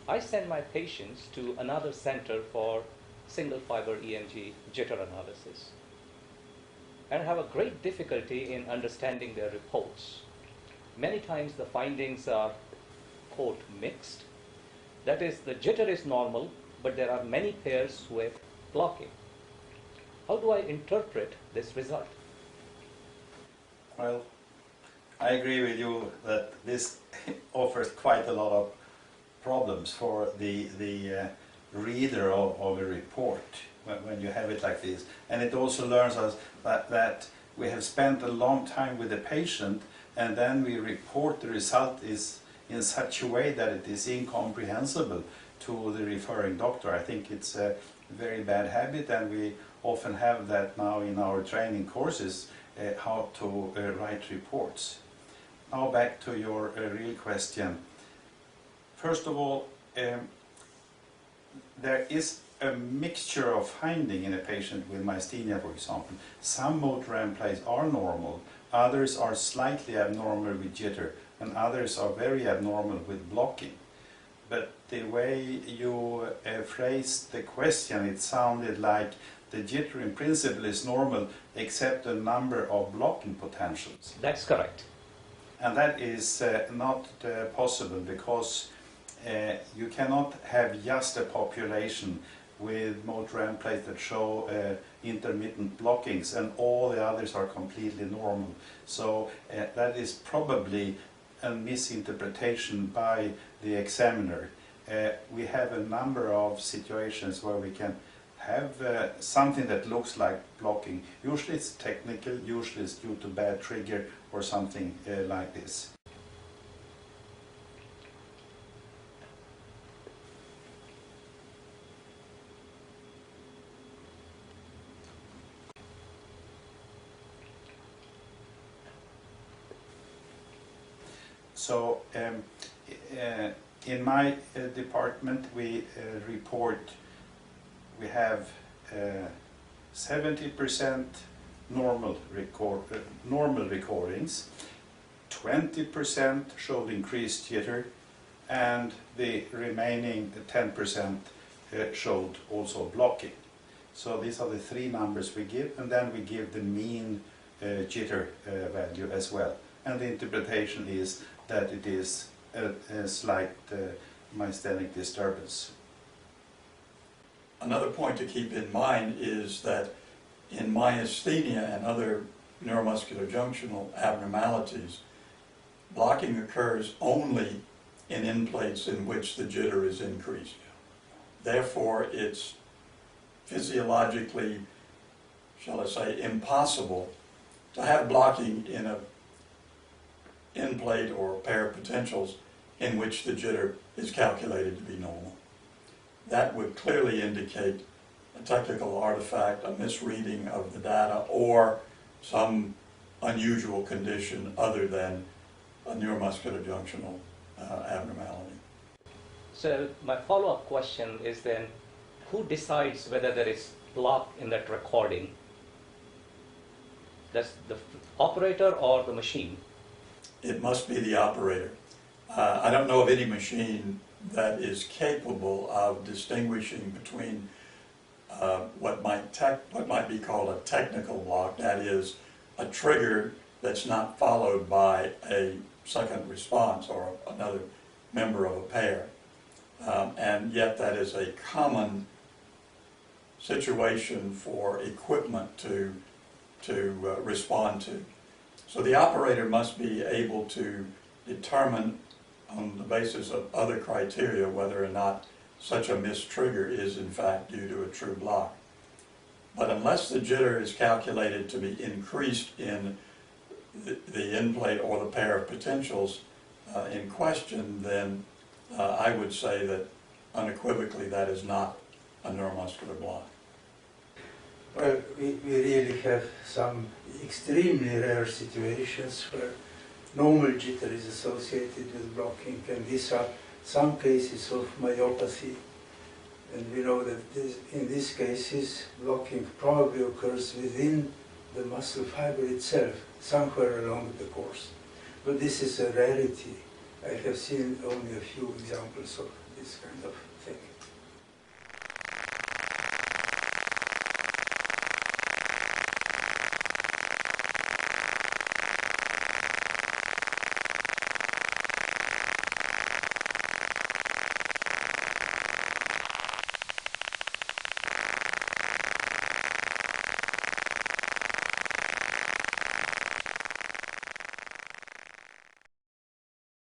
I send my patients to another center for single fiber EMG jitter analysis and have a great difficulty in understanding their reports. Many times the findings are, quote, mixed. That is, the jitter is normal, but there are many pairs with blocking. How do I interpret this result? Well, I agree with you that this offers quite a lot of problems for the reader of a report when you have it like this. And it also learns us that we have spent a long time with the patient, and then we report the result is in such a way that it is incomprehensible to the referring doctor. I think it's a very bad habit, and we often have that now in our training courses, how to write reports. Now back to your real question. First of all, there is a mixture of finding in a patient with myasthenia, for example. Some motor endplates are normal, others are slightly abnormal with jitter, and others are very abnormal with blocking. But the way you phrased the question, it sounded like the jitter in principle is normal except a number of blocking potentials. That's correct. And that is not possible, because you cannot have just a population with motor endplates that show intermittent blockings and all the others are completely normal. So that is probably a misinterpretation by the examiner. We have a number of situations where we can have something that looks like blocking. Usually it's technical, usually it's due to bad trigger or something like this. So in my department we report, we have 70% normal recordings, 20% showed increased jitter, and the remaining 10% showed also blocking. So these are the three numbers we give, and then we give the mean jitter value as well. And the interpretation is that it is a slight myasthenic disturbance. Another point to keep in mind is that in myasthenia and other neuromuscular junctional abnormalities, blocking occurs only in end plates in which the jitter is increased. Therefore, it's physiologically, shall I say, impossible to have blocking in a end plate or pair of potentials in which the jitter is calculated to be normal. That would clearly indicate a technical artifact, a misreading of the data, or some unusual condition other than a neuromuscular junctional abnormality. So my follow-up question is then, who decides whether there is block in that recording? That's the operator or the machine? It must be the operator. I don't know of any machine that is capable of distinguishing between what might be called a technical block, that is, a trigger that's not followed by a second response or another member of a pair. And yet that is a common situation for equipment to respond to. So the operator must be able to determine on the basis of other criteria whether or not such a missed trigger is in fact due to a true block. But unless the jitter is calculated to be increased in the end plate or the pair of potentials in question, then I would say that unequivocally that is not a neuromuscular block. Well, we really have some extremely rare situations where normal jitter is associated with blocking, and these are some cases of myopathy. And we know that in these cases, blocking probably occurs within the muscle fiber itself, somewhere along the course. But this is a rarity. I have seen only a few examples of this kind of thing.